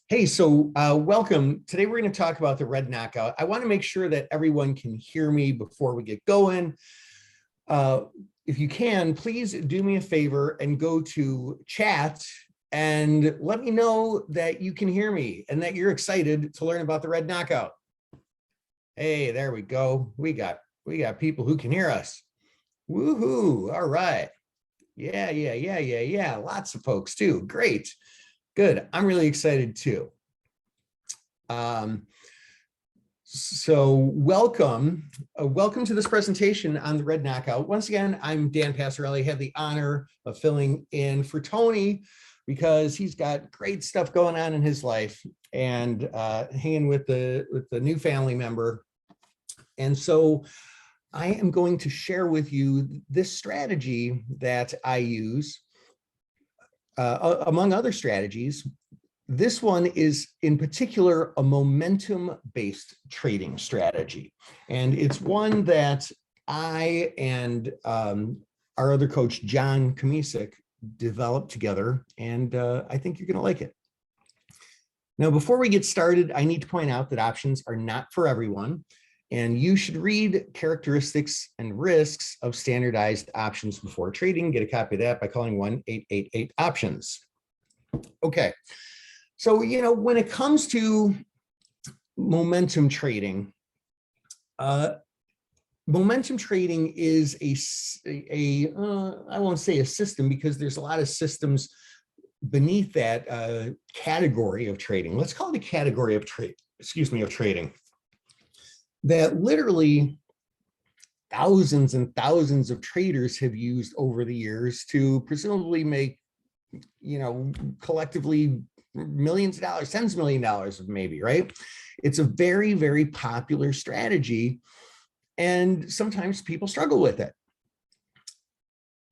Hey, so welcome. Today we're going to talk about the red knockout. I want to make sure that everyone can hear me before we get going. If you can, please do me a favor and go to chat and let me know that you can hear me and that you're excited to learn about the red knockout. Hey, there we go. We got people who can hear us. Woohoo. All right. Yeah. Lots of folks too. Great. Good. I'm really excited too. So welcome to this presentation on the red knockout. Once again, I'm Dan Passarelli. I have the honor of filling in for Tony because he's got great stuff going on in his life and hanging with the new family member. And so I am going to share with you this strategy that I use. Among other strategies, this one is in particular a momentum-based trading strategy. And it's one that I and our other coach, John Kamisic, developed together. And I think you're going to like it. Now, before we get started, I need to point out that options are not for everyone. And you should read characteristics and risks of standardized options before trading. Get a copy of that by calling 1-888-OPTIONS. Okay, so when it comes to momentum trading, momentum trading is I won't say a system because there's a lot of systems beneath that category of trading. Let's call it a category of trading. That literally thousands and thousands of traders have used over the years to presumably make, collectively millions of dollars, tens of millions of dollars maybe, right? It's a very, very popular strategy, and sometimes people struggle with it.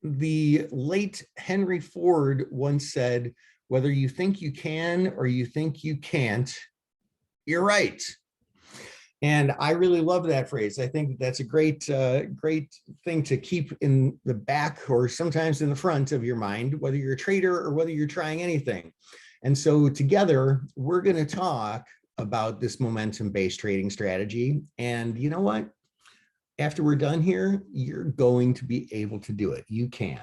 The late Henry Ford once said, "Whether you think you can or you think you can't, you're right." And I really love that phrase. I think that's a great thing to keep in the back or sometimes in the front of your mind, whether you're a trader or whether you're trying anything. And so together, we're going to talk about this momentum-based trading strategy. And you know what? After we're done here, you're going to be able to do it. You can.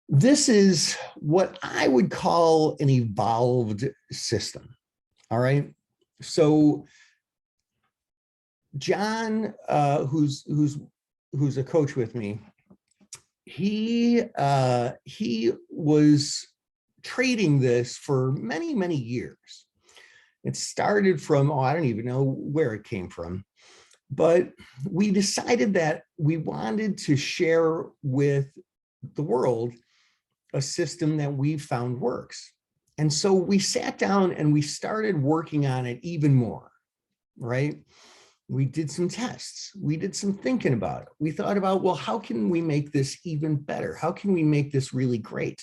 This is what I would call an evolved system. All right. So John, who's a coach with me, he was trading this for many, many years. It started from, I don't even know where it came from, but we decided that we wanted to share with the world a system that we found works. And so we sat down and we started working on it even more, right? We did some tests. We did some thinking about it. We thought about, well, how can we make this even better? How can we make this really great?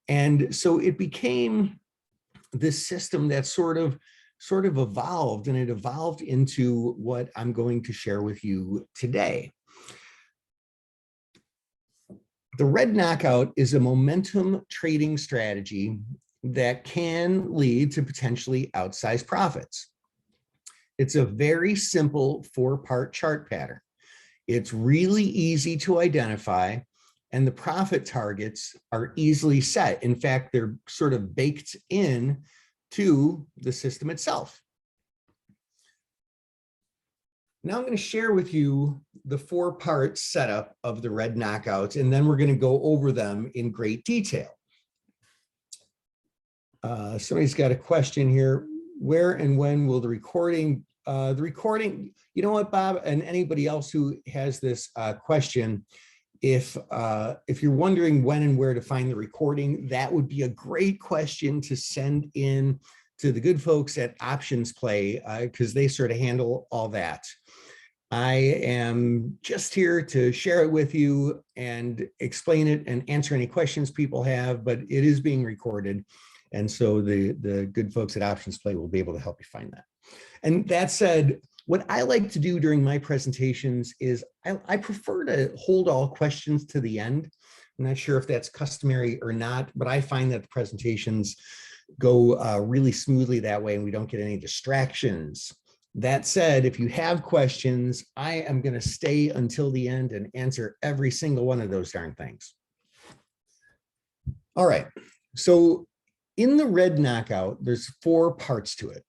And so it became this system that sort of evolved, and it evolved into what I'm going to share with you today. The red knockout is a momentum trading strategy that can lead to potentially outsized profits. It's a very simple 4-part chart pattern. It's really easy to identify, and the profit targets are easily set. In fact, they're sort of baked in to the system itself. Now I'm going to share with you the 4-part setup of the red knockout, and then we're going to go over them in great detail. Somebody's got a question here. Where and when will the recording, you know what, Bob, and anybody else who has this question, if you're wondering when and where to find the recording, that would be a great question to send in to the good folks at OptionsPlay, because they sort of handle all that. I am just here to share it with you and explain it and answer any questions people have, but it is being recorded. And so the good folks at OptionsPlay will be able to help you find that. And that said, what I like to do during my presentations is I prefer to hold all questions to the end. I'm not sure if that's customary or not, but I find that the presentations go really smoothly that way and we don't get any distractions. That said, if you have questions, I am going to stay until the end and answer every single one of those darn things. All right. So in the red knockout, there's 4 parts to it.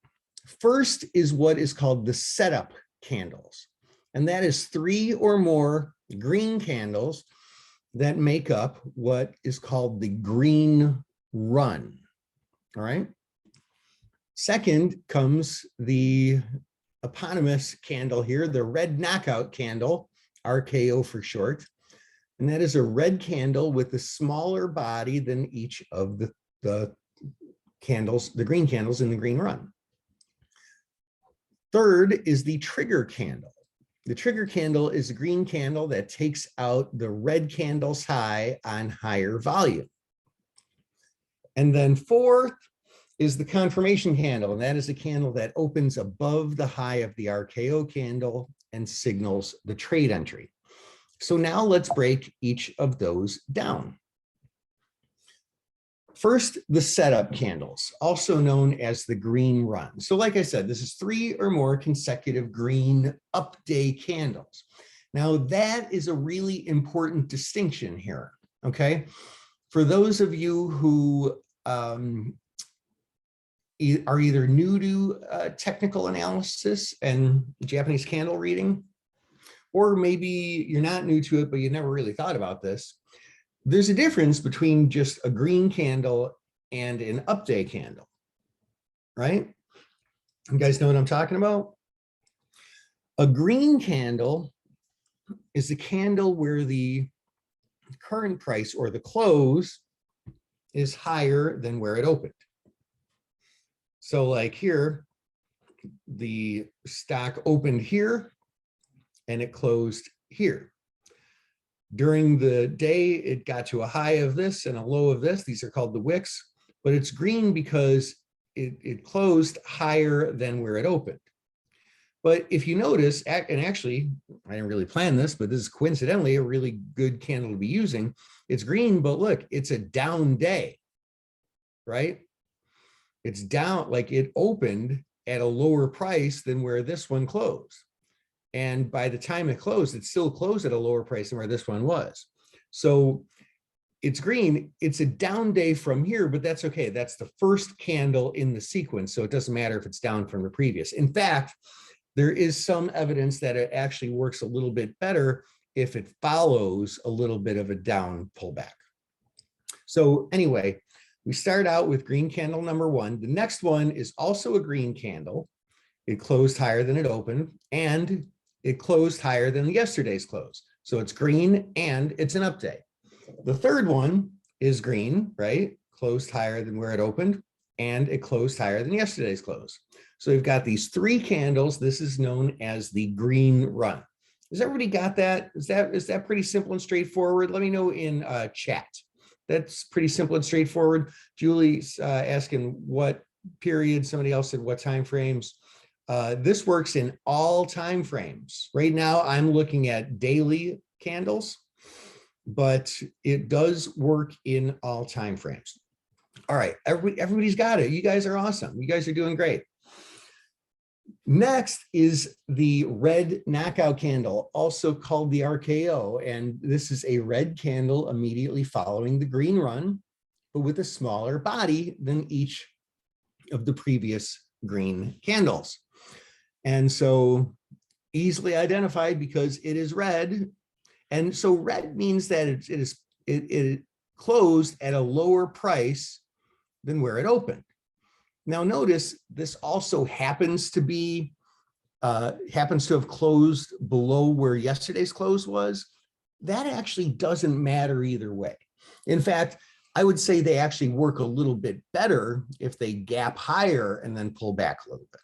First is what is called the setup candles. And that is 3 or more green candles that make up what is called the green run. All right. Second comes the eponymous candle here, the red knockout candle, RKO for short. And that is a red candle with a smaller body than each of the candles, the green candles in the green run. Third is the trigger candle. The trigger candle is a green candle that takes out the red candle's high on higher volume. And then fourth is the confirmation candle, and that is a candle that opens above the high of the RKO candle and signals the trade entry. So now let's break each of those down. First, the setup candles, also known as the green run. So like I said, this is 3 or more consecutive green up day candles. Now that is a really important distinction here, okay? For those of you who are either new to technical analysis and Japanese candle reading, or maybe you're not new to it, but you never really thought about this. There's a difference between just a green candle and an upday candle, right? You guys know what I'm talking about? A green candle is a candle where the current price or the close is higher than where it opened. So like here, the stock opened here and it closed here. During the day, it got to a high of this and a low of this. These are called the wicks, but it's green because it closed higher than where it opened. But if you notice, and actually, I didn't really plan this, but this is coincidentally a really good candle to be using. It's green, but look, it's a down day, right? It's down, like it opened at a lower price than where this one closed. And by the time it closed, it still closed at a lower price than where this one was. So it's green, it's a down day from here, but that's okay. That's the first candle in the sequence. So it doesn't matter if it's down from the previous. In fact, there is some evidence that it actually works a little bit better if it follows a little bit of a down pullback. So anyway, we start out with green candle number 1. The next one is also a green candle. It closed higher than it opened, and it closed higher than yesterday's close. So it's green and it's an up day. The third one is green, right? Closed higher than where it opened, and it closed higher than yesterday's close. So we've got these 3 candles. This is known as the green run. Has everybody got that? Is that pretty simple and straightforward? Let me know in chat. That's pretty simple and straightforward. Julie's asking what period. Somebody else said what time frames. This works in all time frames. Right now, I'm looking at daily candles, but it does work in all time frames. All right, everybody's got it. You guys are awesome. You guys are doing great. Next is the red knockout candle, also called the RKO. And this is a red candle immediately following the green run, but with a smaller body than each of the previous green candles. And so easily identified because it is red. And so red means that it closed at a lower price than where it opened. Now notice this also happens to have closed below where yesterday's close was. That actually doesn't matter either way. In fact, I would say they actually work a little bit better if they gap higher and then pull back a little bit.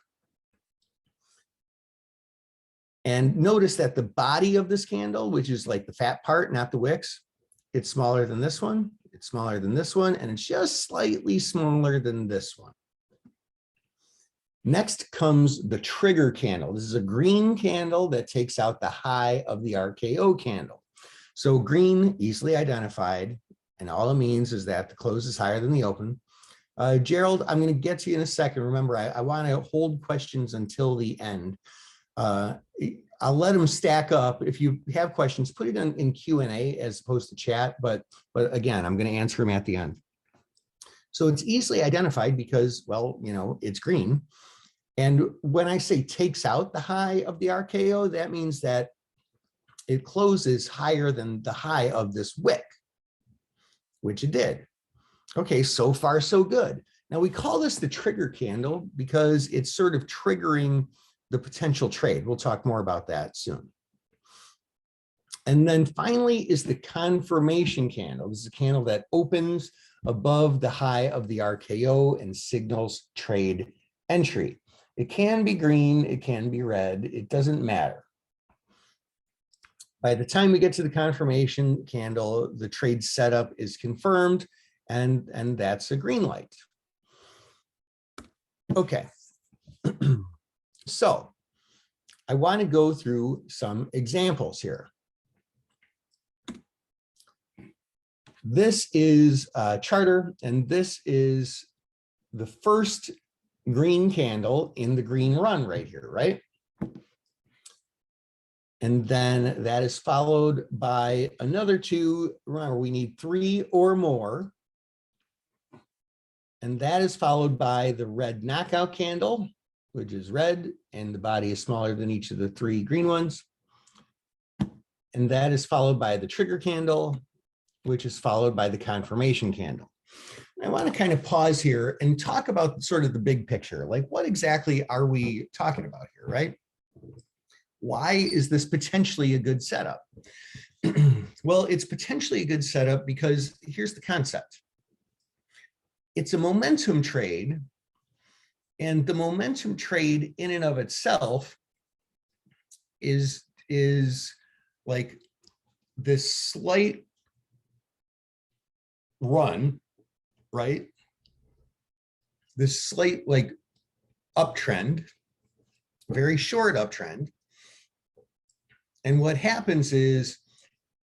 And notice that the body of this candle, which is like the fat part, not the wicks, it's smaller than this one, it's smaller than this one, and it's just slightly smaller than this one. Next comes the trigger candle. This is a green candle that takes out the high of the RKO candle. So green, easily identified, and all it means is that the close is higher than the open. Gerald, I'm going to get to you in a second. Remember, I want to hold questions until the end. I'll let them stack up. If you have questions, put it in Q&A as opposed to chat. But again, I'm going to answer them at the end. So it's easily identified because, well, you know, it's green. And when I say takes out the high of the RKO, that means that it closes higher than the high of this wick, which it did. Okay, so far so good. Now we call this the trigger candle because it's sort of triggering the potential trade. We'll talk more about that soon. And then finally is the confirmation candle. This is a candle that opens above the high of the RKO and signals trade entry. It can be green, it can be red, it doesn't matter. By the time we get to the confirmation candle, the trade setup is confirmed, and that's a green light. Okay. So I want to go through some examples here. This is a charter, and this is the first green candle in the green run right here, right? And then that is followed by another two. Remember, we need 3 or more. And that is followed by the red knockout candle, which is red, and the body is smaller than each of the 3 green ones. And that is followed by the trigger candle, which is followed by the confirmation candle. I want to kind of pause here and talk about sort of the big picture. Like, what exactly are we talking about here, right? Why is this potentially a good setup? Well, it's potentially a good setup because here's the concept. It's a momentum trade, and the momentum trade in and of itself is like this slight run, right? This slight like uptrend, very short uptrend. And what happens is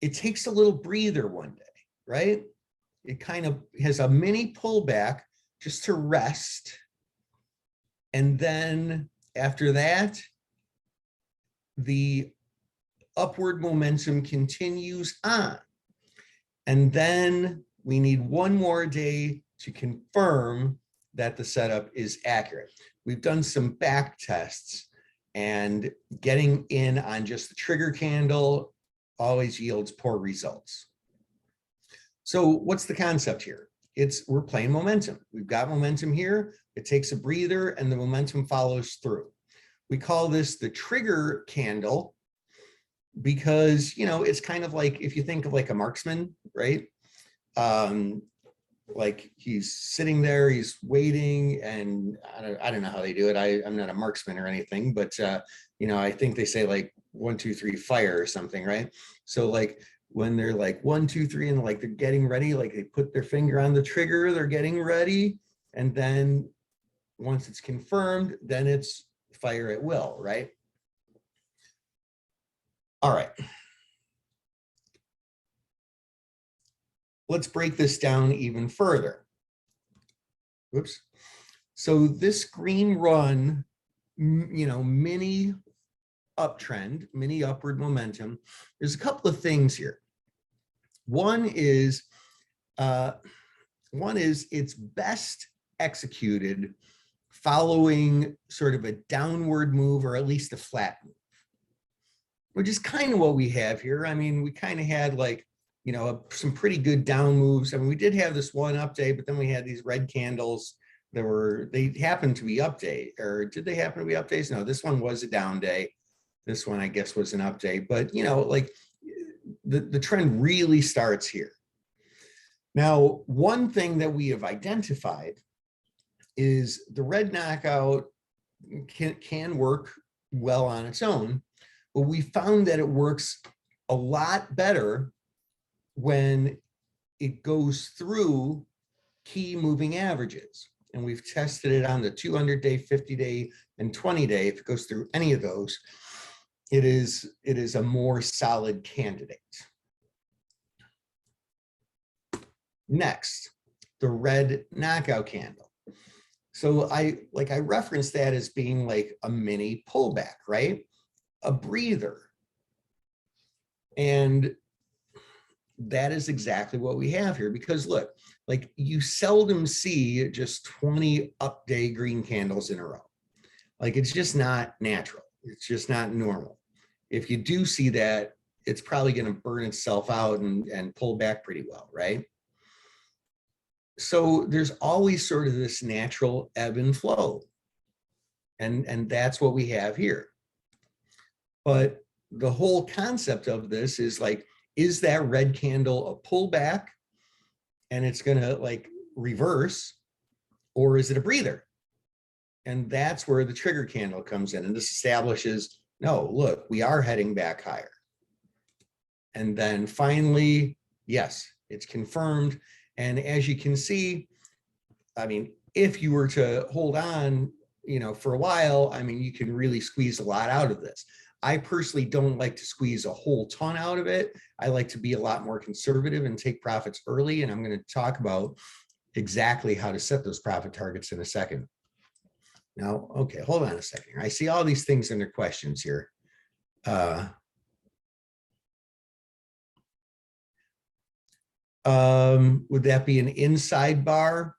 it takes a little breather one day, right? It kind of has a mini pullback just to rest. And then after that, the upward momentum continues on. And then we need one more day to confirm that the setup is accurate. We've done some back tests, and getting in on just the trigger candle always yields poor results. So what's the concept here? We're playing momentum. We've got momentum here. It takes a breather and the momentum follows through. We call this the trigger candle because, you know, it's kind of like, if you think of like a marksman, right? Like he's sitting there, he's waiting, and I don't know how they do it. I'm not a marksman or anything, but you know, I think they say like 1, 2, 3, fire or something, right? So like when they're like 1, 2, 3, and like they're getting ready, like they put their finger on the trigger, they're getting ready, and then once it's confirmed, then it's fire at will, right? All right. Let's break this down even further. Whoops. So this green run, you know, mini uptrend, mini upward momentum, there's a couple of things here. One is it's best executed following sort of a downward move, or at least a flat move, which is kind of what we have here. I mean, we kind of had like, you know, some pretty good down moves. I mean, we did have this one up day, but then we had these red candles that they happened to be up day, or did they happen to be up days? No, this one was a down day. This one, I guess, was an up day, but you know, like the trend really starts here. Now, one thing that we have identified is the red knockout can work well on its own, but we found that it works a lot better when it goes through key moving averages. And we've tested it on the 200-day, 50-day, and 20-day. If it goes through any of those, it is a more solid candidate. Next, the the red knockout candle. So I referenced that as being like a mini pullback, right? A breather. And that is exactly what we have here, because look, like you seldom see just 20 up day green candles in a row. Like it's just not natural. It's just not normal. If you do see that, it's probably going to burn itself out and pull back pretty well, right? So there's always sort of this natural ebb and flow. And that's what we have here. But the whole concept of this is like, is that red candle a pullback and it's going to like reverse, or is it a breather? And that's where the trigger candle comes in. And this establishes, no, look, we are heading back higher. And then finally, yes, it's confirmed. And as you can see, I mean, if you were to hold on, you know, for a while, I mean, you can really squeeze a lot out of this. I personally don't like to squeeze a whole ton out of it. I like to be a lot more conservative and take profits early. And I'm going to talk about exactly how to set those profit targets in a second. Now, okay, hold on a second. I see all these things under questions here. Would that be an inside bar?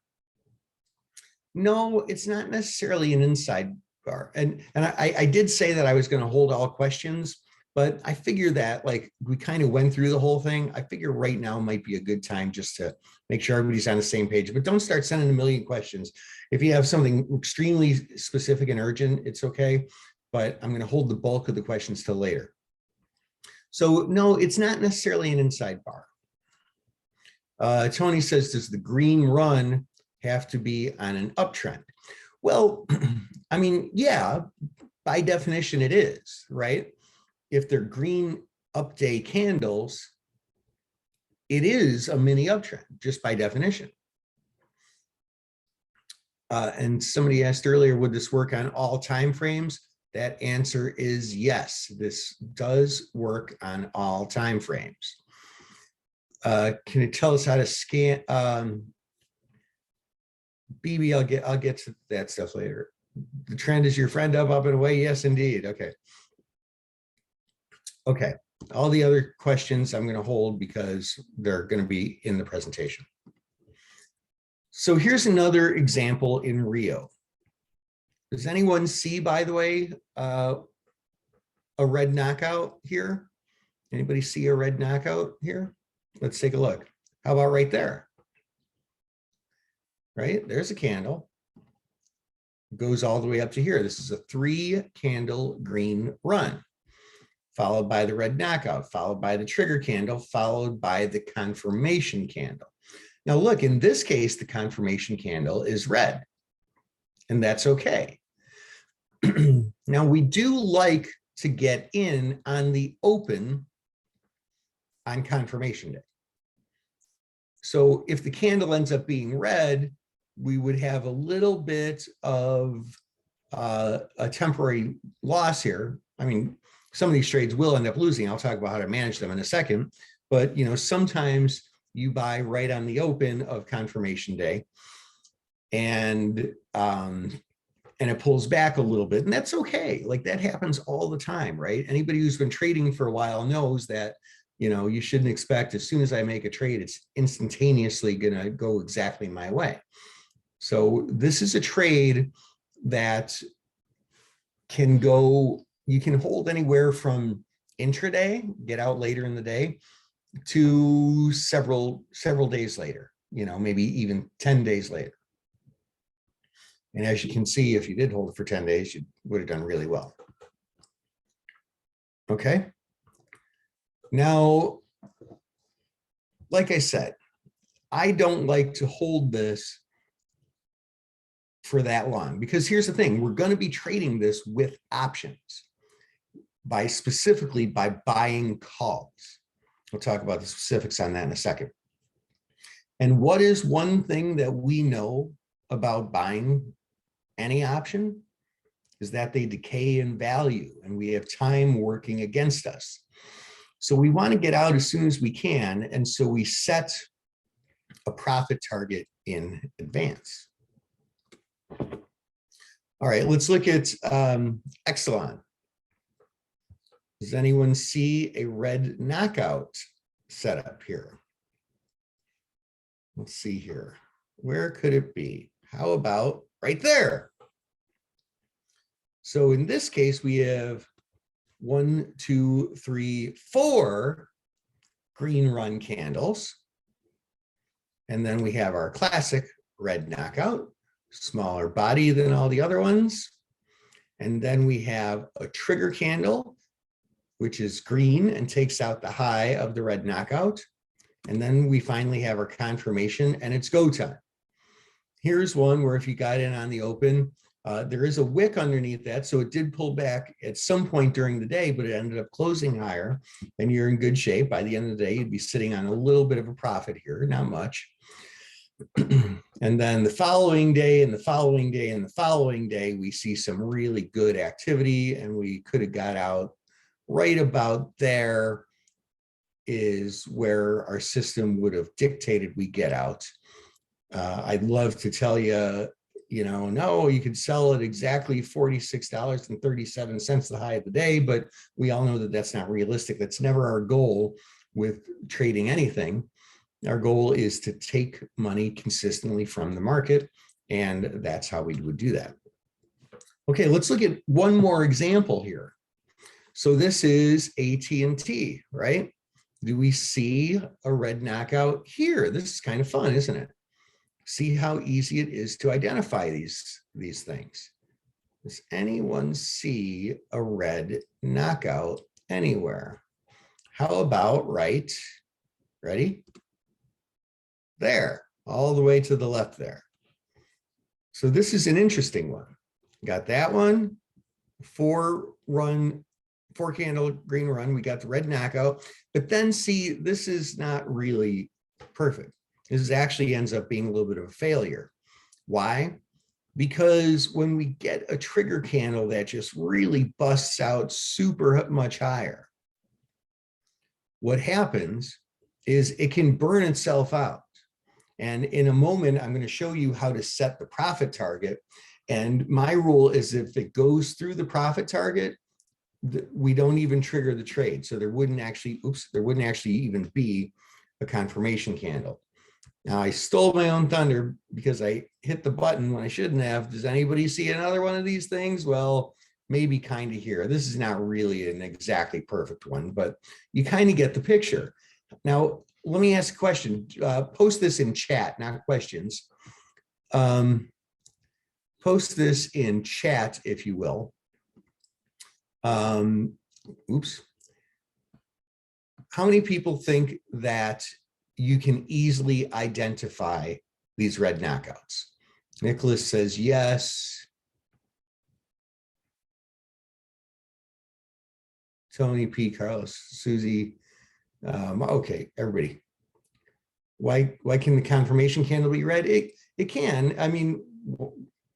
No, it's not necessarily an inside bar. And I did say that I was going to hold all questions, but I figure that like we kind of went through the whole thing. I figure right now might be a good time just to make sure everybody's on the same page, but don't start sending a million questions. If you have something extremely specific and urgent, it's okay, but I'm going to hold the bulk of the questions till later. So no, it's not necessarily an inside bar. Tony says, does the green run have to be on an uptrend? Well, I mean, yeah, by definition it is, right? If they're green up day candles, it is a mini uptrend just by definition. And somebody asked earlier, would this work on all time frames? That answer is yes, this does work on all time frames. Can you tell us how to scan? BB, I'll get to that stuff later. The trend is your friend up and away. Yes, indeed. Okay. Okay. All the other questions I'm going to hold because they're going to be in the presentation. So here's another example in Rio. Does anyone see, by the way, a red knockout here? Anybody see a red knockout here? Let's take a look. How about right there? Right, there's a candle. Goes all the way up to here. This is a 3-candle green run, followed by the red knockout, followed by the trigger candle, followed by the confirmation candle. Now look, in this case, the confirmation candle is red, and that's okay. Now we do like to get in on the open on confirmation day. So if the candle ends up being red, we would have a little bit of a temporary loss here. I mean, some of these trades will end up losing. I'll talk about how to manage them in a second. But you know, sometimes you buy right on the open of confirmation day, and it pulls back a little bit, and that's okay. Like that happens all the time, right? Anybody who's been trading for a while knows that, you know, you shouldn't expect as soon as I make a trade, it's instantaneously gonna go exactly my way. So this is a trade that can go, you can hold anywhere from intraday, get out later in the day, to several days later, you know, maybe even 10 days later. And as you can see, if you did hold it for 10 days, you would have done really well. Okay. Now, like I said, I don't like to hold this for that long, because here's the thing, we're going to be trading this with options specifically by buying calls. We'll talk about the specifics on that in a second. And what is one thing that we know about buying any option is that they decay in value and we have time working against us. So we want to get out as soon as we can. And so we set a profit target in advance. All right, let's look at Exelon. Does anyone see a red knockout setup here? Let's see here. Where could it be? How about right there? So in this case, we have 1, 2, 3, 4 green run candles. And then we have our classic red knockout, smaller body than all the other ones. And then we have a trigger candle, which is green and takes out the high of the red knockout. And then we finally have our confirmation and it's go time. Here's one where if you got in on the open, there is a wick underneath that. So it did pull back at some point during the day, but it ended up closing higher and you're in good shape. By the end of the day, you'd be sitting on a little bit of a profit here, not much. And then the following day and the following day and the following day, we see some really good activity and we could have got out right about there is where our system would have dictated we get out. I'd love to tell you, no, you could sell at exactly $46.37, the high of the day, but we all know that that's not realistic. That's never our goal with trading anything. Our goal is to take money consistently from the market, and that's how we would do that. Okay, let's look at one more example here. So this is AT&T, right? Do we see a red knockout here? This is kind of fun, isn't it? See how easy it is to identify these things. Does anyone see a red knockout anywhere? How about right, ready? There, all the way to the left there. So this is an interesting one. Got that one, 4 candle green run. We got the red knockout, but then see, this is not really perfect. This actually ends up being a little bit of a failure. Why? Because when we get a trigger candle that just really busts out super much higher, what happens is it can burn itself out. And in a moment, I'm going to show you how to set the profit target. And my rule is if it goes through the profit target, we don't even trigger the trade. So there wouldn't actually, there wouldn't actually even be a confirmation candle. Now I stole my own thunder because I hit the button when I shouldn't have. Does anybody see another one of these things? Well, maybe kind of here. This is not really an exactly perfect one, but you kind of get the picture. Now, let me ask a question. Post this in chat, not questions. Post this in chat, if you will. Oops. How many people think that you can easily identify these red knockouts? Nicholas says yes. Tony, P, Carlos, Susie. Okay, everybody. Why can the confirmation candle be red? It can. I mean,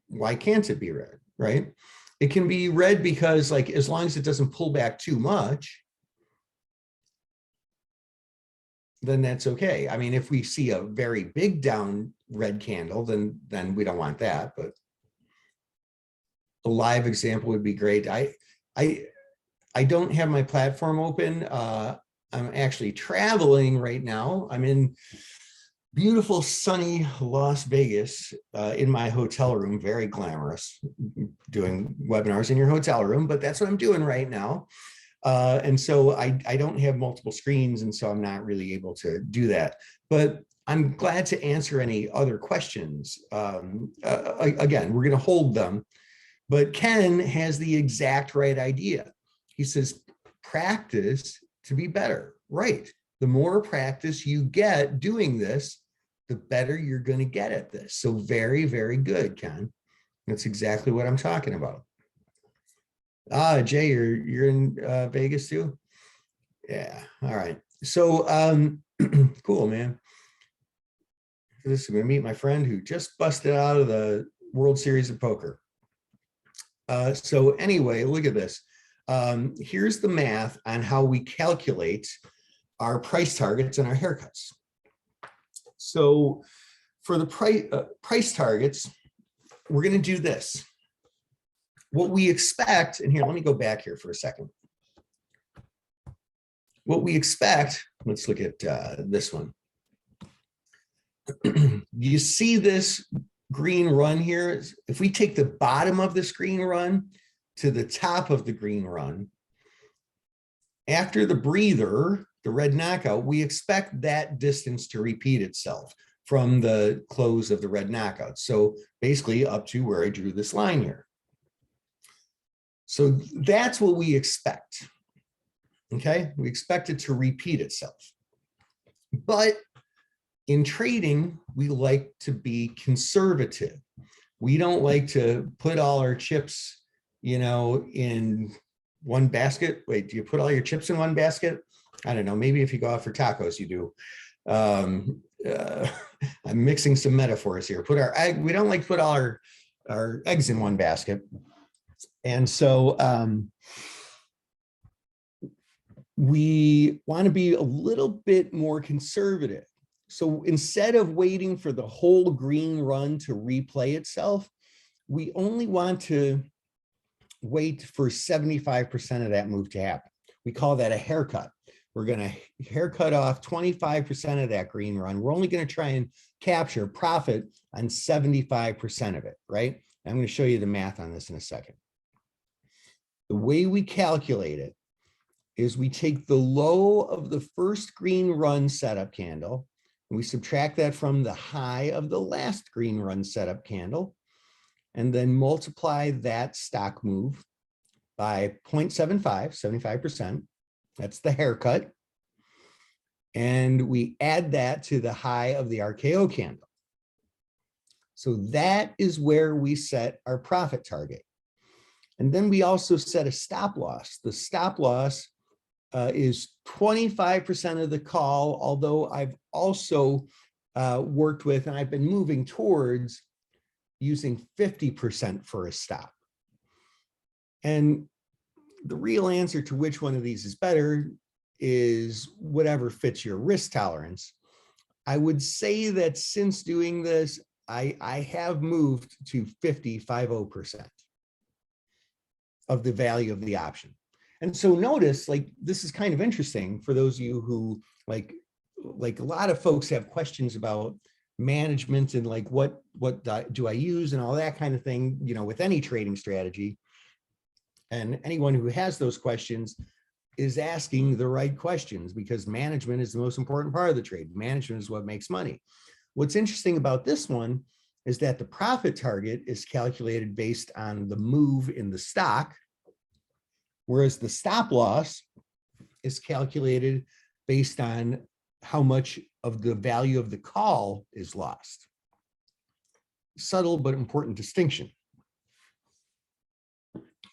why can't it be red, right? It can be red because, like, as long as it doesn't pull back too much, then that's okay. I mean, if we see a very big down red candle, then we don't want that. But a live example would be great. I don't have my platform open. I'm actually traveling right now. I'm in beautiful sunny Las Vegas in my hotel room, very glamorous, doing webinars in your hotel room, but that's what I'm doing right now. And so I don't have multiple screens, and so I'm not really able to do that. But I'm glad to answer any other questions. Again, we're going to hold them, but Ken has the exact right idea. He says, practice to be better, right? The more practice you get doing this, the better you're going to get at this. So very, very good, Ken. That's exactly what I'm talking about. Jay, you're in Vegas too? Yeah, all right. So cool, man. This is going to meet my friend who just busted out of the World Series of Poker. So anyway, look at this. Here's the math on how we calculate our price targets and our haircuts. So for the price targets, we're going to do this. What we expect, and here, let me go back here for a second. What we expect, let's look at this one. You see this green run here? If we take the bottom of this green run to the top of the green run, after the breather, the red knockout, we expect that distance to repeat itself from the close of the red knockout. So basically up to where I drew this line here. So that's what we expect. Okay, we expect it to repeat itself. But in trading, we like to be conservative. We don't like to put all our chips, you know, in one basket. Wait, do you put all your chips in one basket? I don't know. Maybe if you go out for tacos, you do. I'm mixing some metaphors here. We don't like to put all our eggs in one basket. And so we want to be a little bit more conservative. So instead of waiting for the whole green run to replay itself, we only want to wait for 75% of that move to happen. We call that a haircut. We're going to haircut off 25% of that green run. We're only going to try and capture profit on 75% of it, right? I'm going to show you the math on this in a second. The way we calculate it is we take the low of the first green run setup candle, and we subtract that from the high of the last green run setup candle, and then multiply that stock move by 0.75, 75%. That's the haircut. And we add that to the high of the RKO candle. So that is where we set our profit target. And then we also set a stop loss. The stop loss is 25% of the call, although I've also worked with, and I've been moving towards using 50% for a stop. And the real answer to which one of these is better is whatever fits your risk tolerance. I would say that since doing this, I have moved to 50% of the value of the option. And so notice, like, this is kind of interesting for those of you who like a lot of folks have questions about management and like what do I use and all that kind of thing, you know, with any trading strategy. And anyone who has those questions is asking the right questions, because management is the most important part of the trade. Management is what makes money. What's interesting about this one is that the profit target is calculated based on the move in the stock, whereas the stop loss is calculated based on how much of the value of the call is lost. Subtle but important distinction.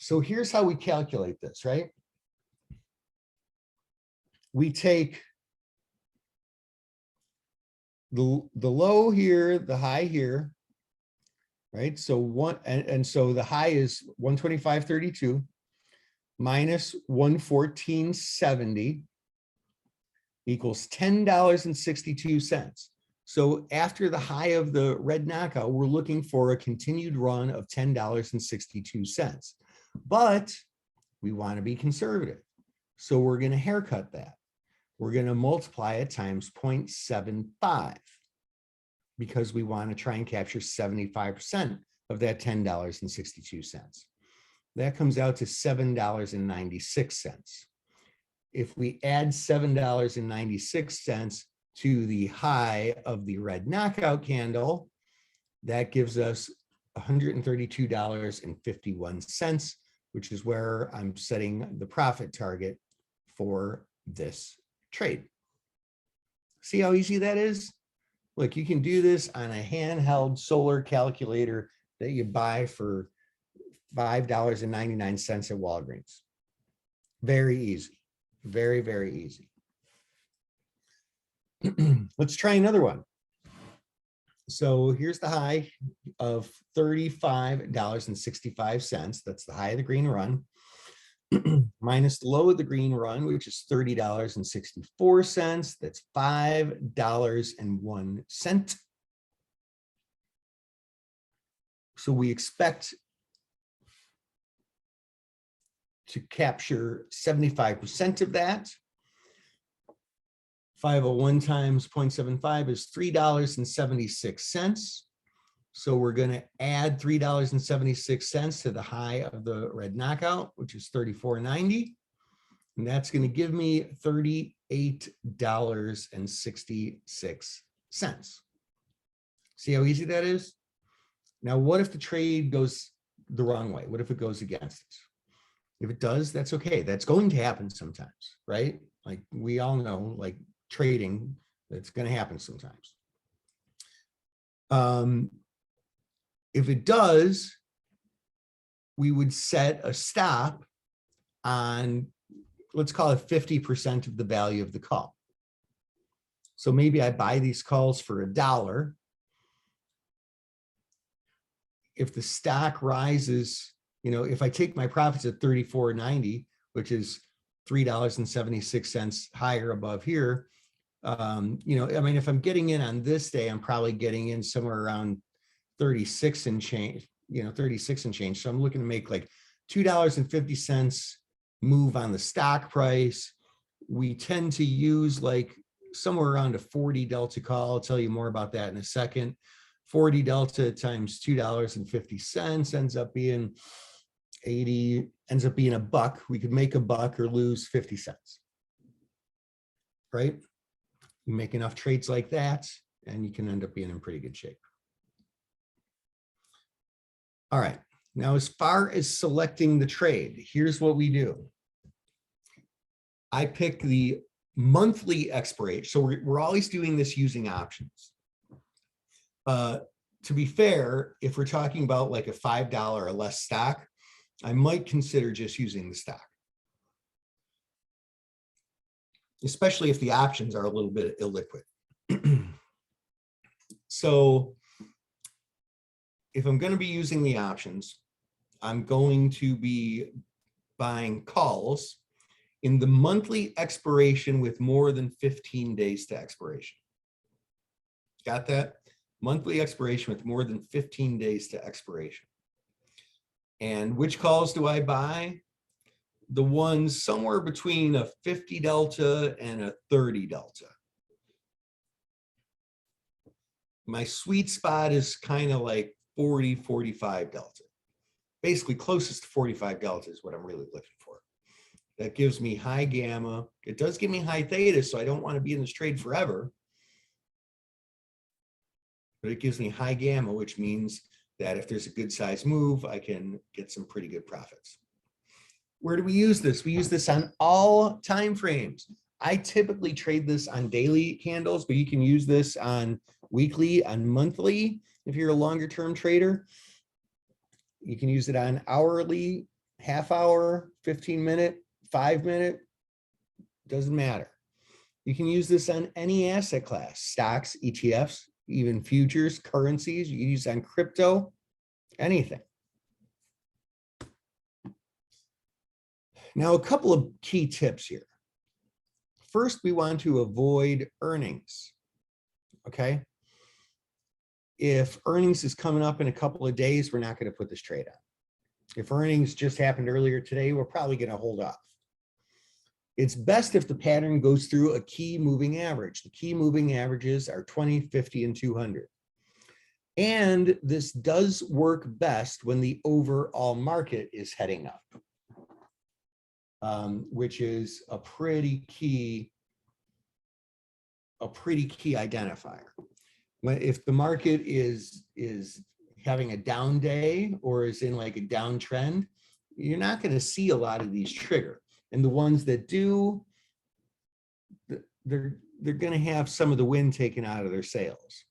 So here's how we calculate this, right? We take the low here, the high here, right? So so the high is 125.32 minus 114.70 equals $10.62. So after the high of the red knockout, we're looking for a continued run of $10.62. But we want to be conservative. So we're going to haircut that. We're going to multiply it times 0.75 because we want to try and capture 75% of that $10.62. That comes out to $7.96. If we add $7.96 to the high of the red knockout candle, that gives us $132.51, which is where I'm setting the profit target for this trade. See how easy that is? Look, you can do this on a handheld solar calculator that you buy for $5.99 at Walgreens. Very easy. Very, very easy. Let's try another one. So here's the high of $35.65. That's the high of the green run. minus the low of the green run, which is $30.64. That's $5.01. So we expect to capture 75% of that. 501 times 0.75 is $3.76. So we're going to add $3.76 to the high of the red knockout, which is $34.90. And that's going to give me $38.66. See how easy that is? Now, what if the trade goes the wrong way? What if it goes against us? If it does, that's okay. That's going to happen sometimes, right? Like we all know, like trading, that's going to happen sometimes. If it does, we would set a stop on, let's call it 50% of the value of the call. So maybe I buy these calls for $1. If the stock rises, you know, if I take my profits at $34.90, which is $3.76 higher above here, you know, I mean, if I'm getting in on this day, I'm probably getting in somewhere around 36 and change, you know, 36 and change. So I'm looking to make like $2.50 move on the stock price. We tend to use like somewhere around a 40 delta call. I'll tell you more about that in a second. 40 delta times $2.50 ends up being 80, ends up being $1. We could make $1 or lose 50 cents, right? You make enough trades like that and you can end up being in pretty good shape. All right, now as far as selecting the trade, here's what we do. I pick the monthly expiration. So we're always doing this using options. To be fair, if we're talking about like a $5 or less stock, I might consider just using the stock, especially if the options are a little bit illiquid. So if I'm going to be using the options, I'm going to be buying calls in the monthly expiration with more than 15 days to expiration. Got that? Monthly expiration with more than 15 days to expiration. And which calls do I buy? The ones somewhere between a 50 delta and a 30 delta. My sweet spot is kind of like 40, 45 delta. Basically closest to 45 delta is what I'm really looking for. That gives me high gamma. It does give me high theta, so I don't want to be in this trade forever. But it gives me high gamma, which means that if there's a good size move, I can get some pretty good profits. Where do we use this? We use this on all time frames. I typically trade this on daily candles, but you can use this on weekly, on monthly. If you're a longer term trader, you can use it on hourly, half hour, 15 minute, 5 minute, doesn't matter. You can use this on any asset class, stocks, ETFs, even futures, currencies. You can use it on crypto, anything. Now, a couple of key tips here. First, we want to avoid earnings, okay? If earnings is coming up in a couple of days, we're not going to put this trade on. If earnings just happened earlier today, we're probably going to hold off. It's best if the pattern goes through a key moving average. The key moving averages are 20, 50, and 200. And this does work best when the overall market is heading up, which is a pretty key identifier. If the market is having a down day or is in like a downtrend, you're not going to see a lot of these trigger. And the ones that do, they're going to have some of the wind taken out of their sails.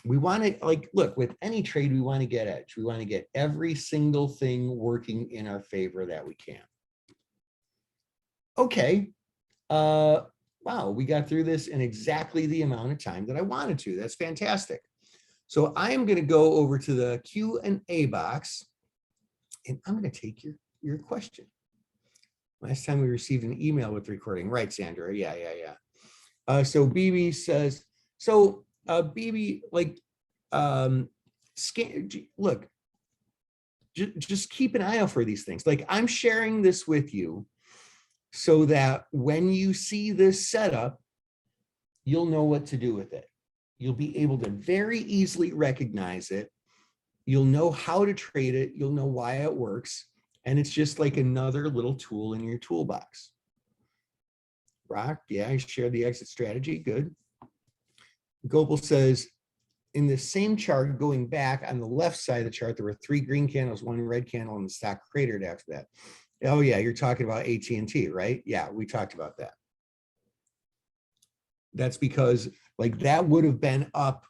We want to, like, look, with any trade, we want to get edge. We want to get every single thing working in our favor that we can. Okay. Wow, we got through this in exactly the amount of time that I wanted to. That's fantastic. So I am going to go over to the Q&A box, and I'm going to take your your question. Last time we received an email with recording. Right, Sandra. Yeah. So BB says, so BB, like, look, just keep an eye out for these things. Like, I'm sharing this with you so that when you see this setup, you'll know what to do with it. You'll be able to very easily recognize it. You'll know how to trade it. You'll know why it works. And it's just like another little tool in your toolbox. Rock, yeah, I shared the exit strategy. Good. Gopal says, in the same chart going back on the left side of the chart, there were 3 green candles, 1 red candle, and the stock cratered after that. Oh yeah, you're talking about AT&T, right? Yeah, we talked about that. That's because like that would have been up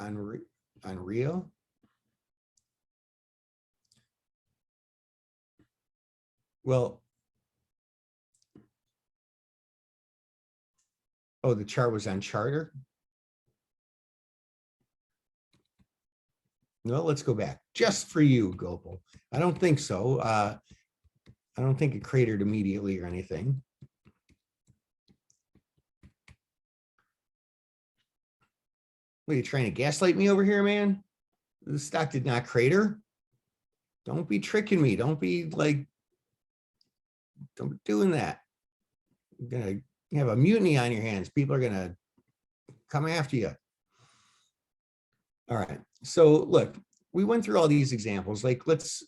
on Rio. Well, oh, the chart was on Charter. No, let's go back just for you, Gopal. I don't think so. I don't think it cratered immediately or anything. What, are you trying to gaslight me over here, man? The stock did not crater. Don't be tricking me. Don't be like, don't be doing that. You're gonna have a mutiny on your hands. People are gonna come after you. All right. So look, we went through all these examples. Like let's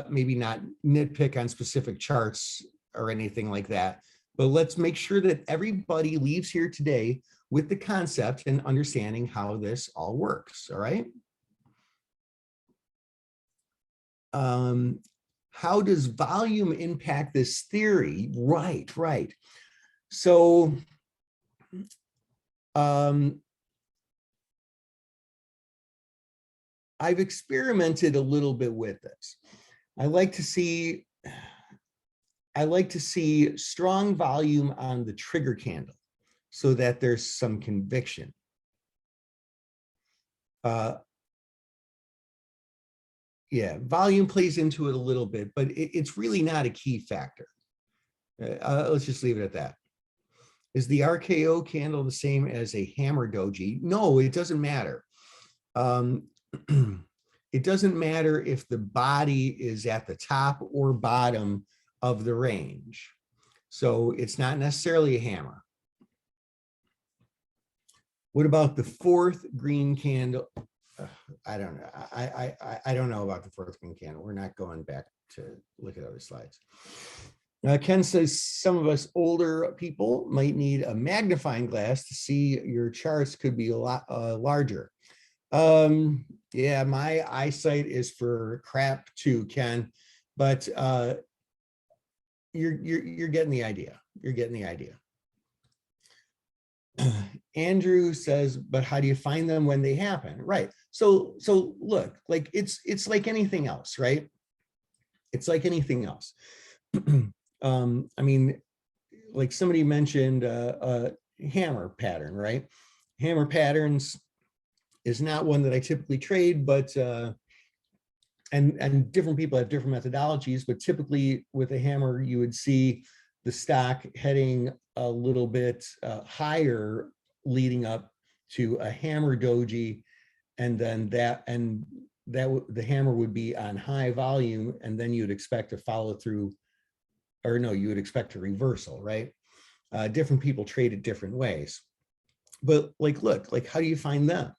maybe not nitpick on specific charts or anything like that, but let's make sure that everybody leaves here today with the concept and understanding how this all works. All right. How does volume impact this theory? Right. So I've experimented a little bit with this. I like to see strong volume on the trigger candle so that there's some conviction. Yeah, volume plays into it a little bit, but it's really not a key factor. Let's just leave it at that. Is the RKO candle the same as a hammer doji? No, it doesn't matter. It doesn't matter if the body is at the top or bottom of the range. So it's not necessarily a hammer. What about the 4th green candle? I don't know. I don't know about the 4th green candle. We're not going back to look at other slides. Ken says some of us older people might need a magnifying glass to see your charts could be a lot larger. Yeah, my eyesight is for crap too, Ken, but you're getting the idea. You're getting the idea. Andrew says, but how do you find them when they happen? Right. So look, like it's like anything else, right? It's like anything else. I mean, like somebody mentioned a hammer pattern, right? Hammer patterns is not one that I typically trade, but and different people have different methodologies, but typically with a hammer, you would see the stock heading a little bit higher leading up to a hammer doji, and then the hammer would be on high volume, and then you'd expect to follow through, or no, you would expect a reversal, right? Different people trade it different ways, but like, look, like, how do you find them?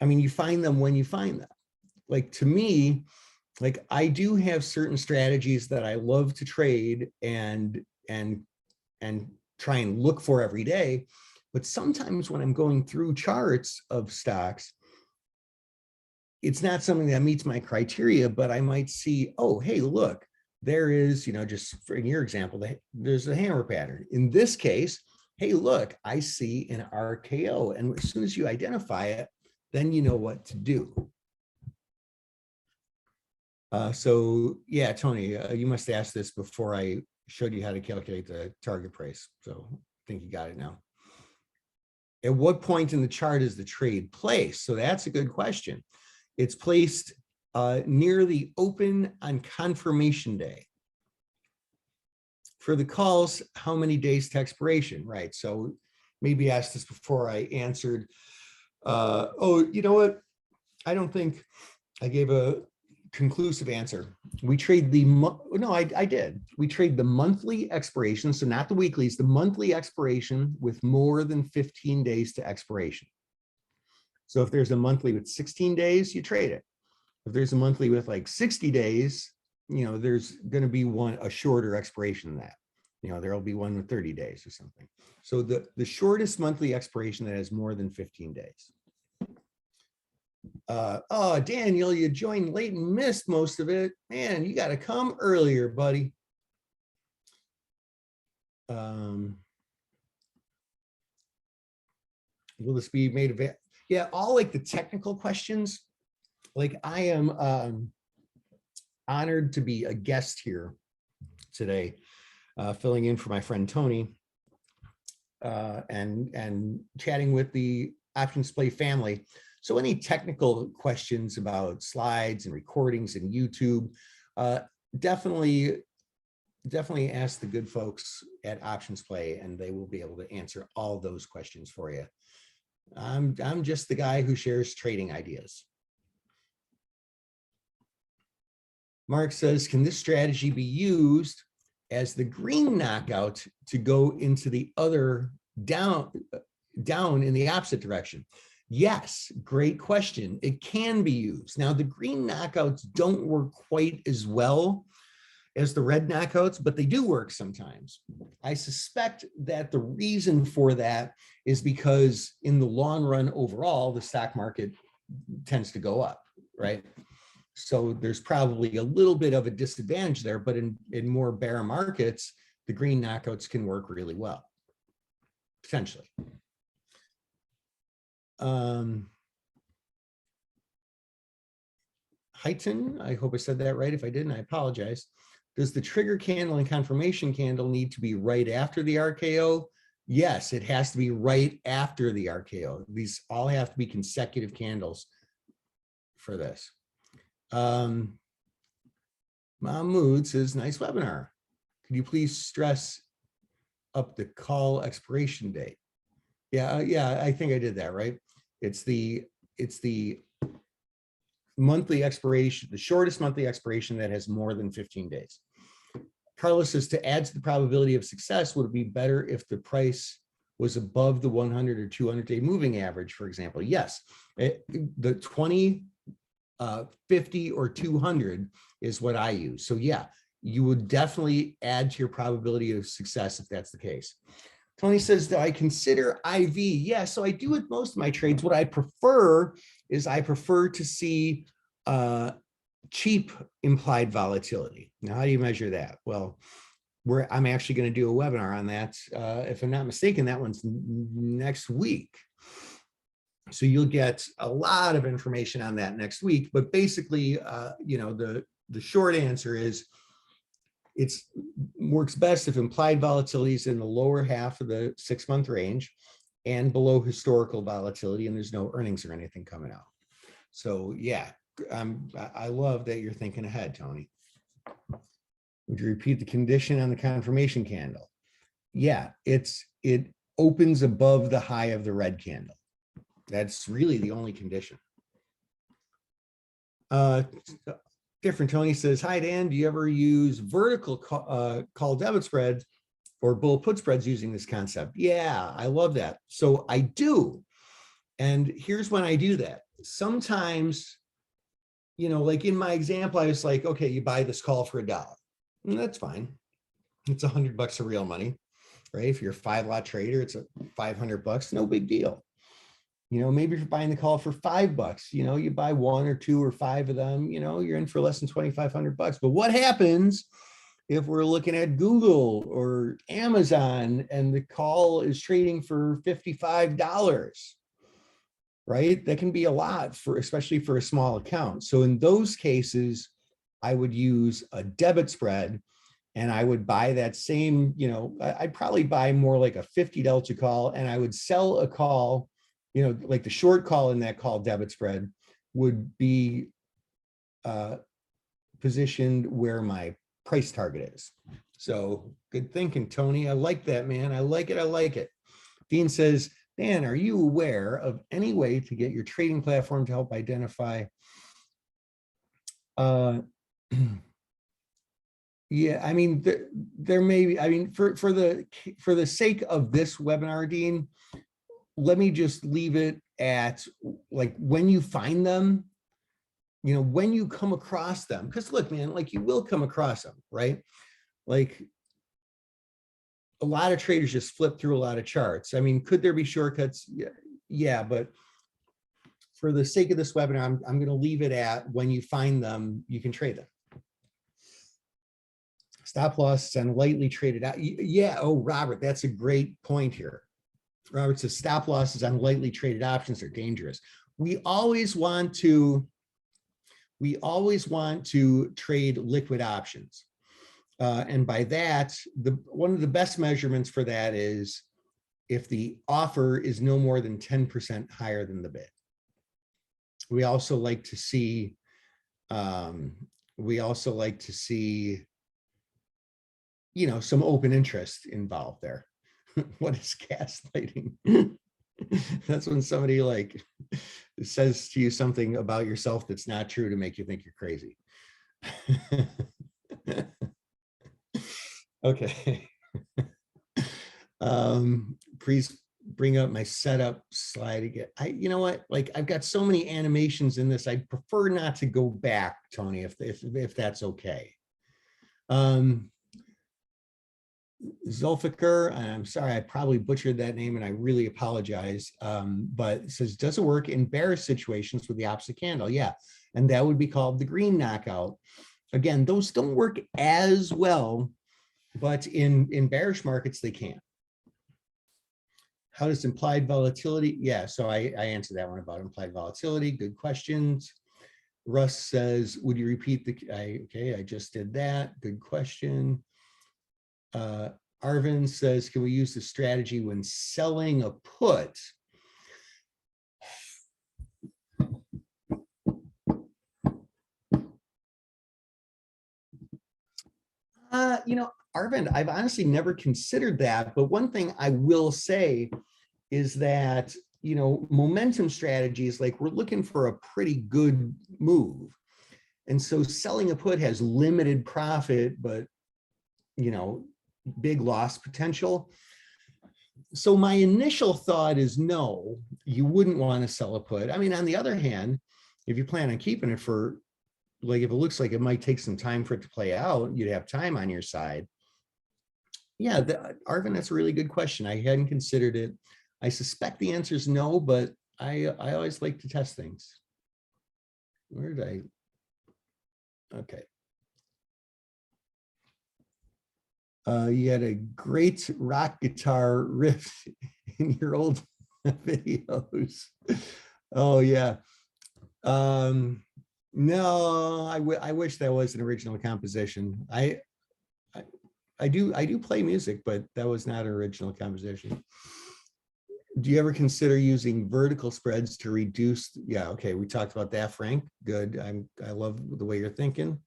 I mean, you find them when you find them. Like, to me, like, I do have certain strategies that I love to trade and try and look for every day. But sometimes when I'm going through charts of stocks, it's not something that meets my criteria, but I might see, oh, hey, look, there is, just for your example, there's a hammer pattern. In this case, hey, look, I see an RKO. And as soon as you identify it, then you know what to do. So yeah, Tony, you must ask this before I showed you how to calculate the target price. So I think you got it now. At what point in the chart is the trade placed? So that's a good question. It's placed near the open on confirmation day. For the calls, how many days to expiration? Right. So maybe asked this before I answered. Oh, you know what? I don't think I gave a conclusive answer. We trade the, no, I did. We trade the monthly expiration, so not the weeklies, the monthly expiration with more than 15 days to expiration. So if there's a monthly with 16 days, you trade it. If there's a monthly with like 60 days, you know, there's going to be a shorter expiration than that. You know, there'll be one with 30 days or something. So the shortest monthly expiration that has more than 15 days. Oh, Daniel, you joined late and missed most of it. Man, you got to come earlier, buddy. Will this be made available? Yeah, all like the technical questions. Like I am honored to be a guest here today, filling in for my friend Tony, and chatting with the OptionsPlay family. So any technical questions about slides and recordings and YouTube, definitely ask the good folks at OptionsPlay, and they will be able to answer all those questions for you. I'm just the guy who shares trading ideas. Mark says, can this strategy be used as the green knockout to go into the other down in the opposite direction? Yes, great question. It can be used. Now, the green knockouts don't work quite as well as the red knockouts, but they do work sometimes. I suspect that the reason for that is because in the long run overall, the stock market tends to go up, right? So there's probably a little bit of a disadvantage there, but in more bear markets, the green knockouts can work really well, potentially. Heighton, I hope I said that right. If I didn't, I apologize. Does the trigger candle and confirmation candle need to be right after the RKO? Yes, it has to be right after the RKO. These all have to be consecutive candles for this. Mahmood says, nice webinar. Could you please stress up the call expiration date? Yeah, I think I did that, right? It's the monthly expiration, the shortest monthly expiration that has more than 15 days. Carlos says, to add to the probability of success, would it be better if the price was above the 100 or 200-day moving average, for example? Yes, the 20, 50, or 200 is what I use. So yeah, you would definitely add to your probability of success if that's the case. Tony says, do I consider IV? Yeah, so I do with most of my trades. What I prefer is I prefer to see cheap implied volatility. Now, how do you measure that? Well, I'm actually going to do a webinar on that. If I'm not mistaken, that one's next week. So you'll get a lot of information on that next week. But basically, you know, the short answer is it works best if implied volatility is in the lower half of the 6-month range and below historical volatility, and there's no earnings or anything coming out. So yeah, I love that you're thinking ahead, Tony. Would you repeat the condition on the confirmation candle? Yeah, it opens above the high of the red candle. That's really the only condition. Different Tony says, hi, Dan, do you ever use vertical call debit spreads or bull put spreads using this concept? Yeah, I love that. So I do. And here's when I do that. Sometimes, you know, like in my example, I was like, okay, you buy this call for $1. And that's fine. It's $100 of real money, right? If you're a 5-lot trader, it's $500, no big deal. You know, maybe if you're buying the call for $5, you know, you buy 1 or 2 or 5 of them, you know, you're in for less than $2,500. But what happens if we're looking at Google or Amazon and the call is trading for $55, right? That can be a lot for, especially for a small account. So in those cases, I would use a debit spread and I would buy that same, you know, I'd probably buy more like a 50 delta call, and I would sell a call, you know, like the short call in that call debit spread would be positioned where my price target is. So good thinking, Tony. I like that, man. I like it. I like it. Dean says, Dan, are you aware of any way to get your trading platform to help identify? Yeah, I mean, there may be, I mean, for the sake of this webinar, Dean, let me just leave it at like when you find them, you know, when you come across them, because look, man, like you will come across them, right? Like a lot of traders just flip through a lot of charts. I mean, could there be shortcuts? Yeah, but for the sake of this webinar, I'm going to leave it at when you find them, you can trade them. Stop loss and lightly traded out. Yeah. Oh, Robert, that's a great point here. Robert says stop losses on lightly traded options are dangerous. We always want to trade liquid options. And by that, one of the best measurements for that is if the offer is no more than 10% higher than the bid. We also like to see, you know, some open interest involved there. What is gaslighting? That's when somebody like says to you something about yourself that's not true to make you think you're crazy. Okay. Please bring up my setup slide again. You know what? Like I've got so many animations in this. I'd prefer not to go back, Tony, if that's okay. Zulfikar, I'm sorry, I probably butchered that name and I really apologize. But it says, does it work in bearish situations with the opposite candle? Yeah, and that would be called the green knockout. Again, those don't work as well, but in bearish markets, they can. How does implied volatility? Yeah, so I answered that one about implied volatility. Good questions. Russ says, would you repeat okay, I just did that. Good question. Arvin says, can we use the strategy when selling a put? You know, Arvind, I've honestly never considered that, but one thing I will say is that, you know, momentum strategies, like we're looking for a pretty good move. And so selling a put has limited profit, but, you know, big loss potential. So my initial thought is no, you wouldn't want to sell a put. I mean, on the other hand, if you plan on keeping it for, like, if it looks like it might take some time for it to play out, you'd have time on your side. Yeah, Arvin, that's a really good question. I hadn't considered it. I suspect the answer is no, but I always like to test things. Where did I? Okay. You had a great rock guitar riff in your old videos. Oh yeah. No, I wish that was an original composition. I do play music, but that was not an original composition. Do you ever consider using vertical spreads to reduce? Yeah, okay, we talked about that, Frank. Good. I love the way you're thinking.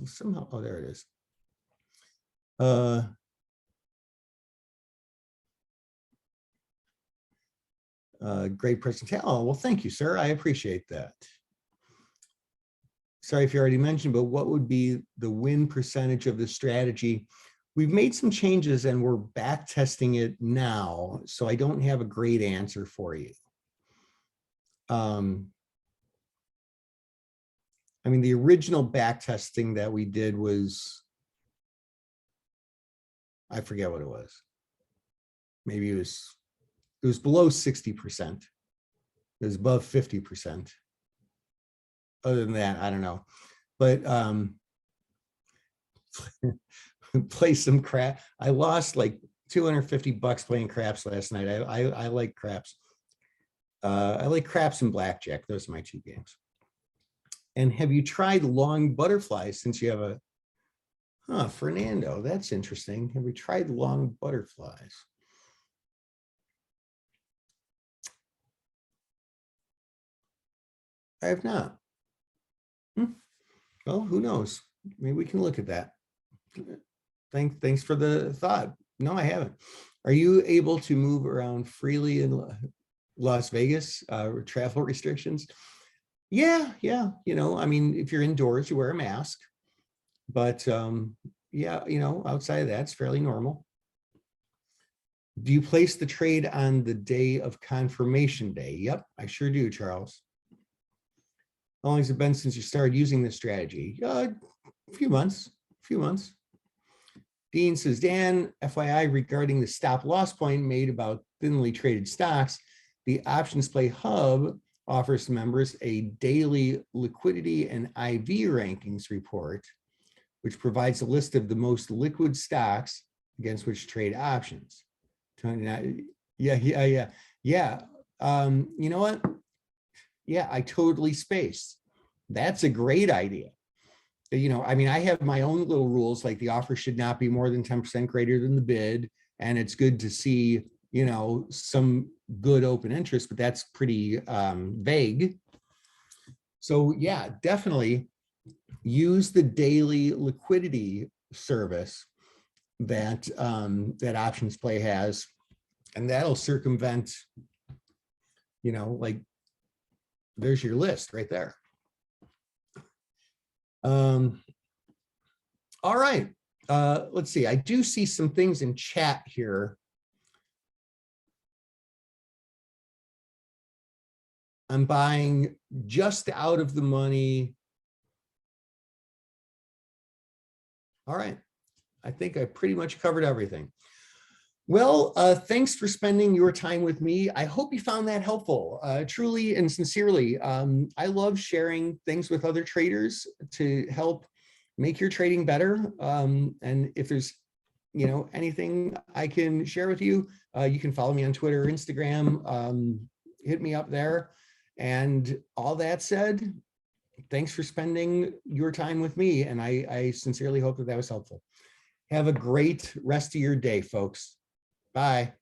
Somehow, oh, there it is. Great presentation. Oh, well, thank you, sir. I appreciate that. Sorry if you already mentioned, but what would be the win percentage of the strategy? We've made some changes and we're back testing it now, so I don't have a great answer for you. I mean, the original back testing that we did was, I forget what it was. Maybe it was below 60%. It was above 50%. Other than that, I don't know. But play some crap. I lost like $250 playing craps last night. I like craps. I like craps and blackjack. Those are my two games. And have you tried long butterflies since you have a, Fernando, that's interesting. Have we tried long butterflies? I have not. Well, who knows? Maybe we can look at that. Thanks for the thought. No, I haven't. Are you able to move around freely in Las Vegas, travel restrictions? Yeah. You know, I mean, if you're indoors, you wear a mask, but yeah, you know, outside of that, it's fairly normal. Do you place the trade on the day of confirmation day? Yep, I sure do, Charles. How long has it been since you started using this strategy? A few months. Dean says, Dan, FYI, regarding the stop loss point made about thinly traded stocks, the OptionsPlay Hub offers members a daily liquidity and IV rankings report, which provides a list of the most liquid stocks against which trade options. Yeah. You know what? Yeah, I totally spaced. That's a great idea. You know, I mean, I have my own little rules, like the offer should not be more than 10% greater than the bid. And it's good to see, you know, some good open interest, but that's pretty vague. So yeah, definitely use the daily liquidity service that that OptionsPlay has, and that'll circumvent, you know, like there's your list right there. All right, let's see. I do see some things in chat here. I'm buying just out of the money. All right, I think I pretty much covered everything. Well, thanks for spending your time with me. I hope you found that helpful, truly and sincerely. I love sharing things with other traders to help make your trading better. And if there's, you know, anything I can share with you, you can follow me on Twitter, Instagram, hit me up there. And all that said, thanks for spending your time with me. And I sincerely hope that that was helpful. Have a great rest of your day, folks. Bye.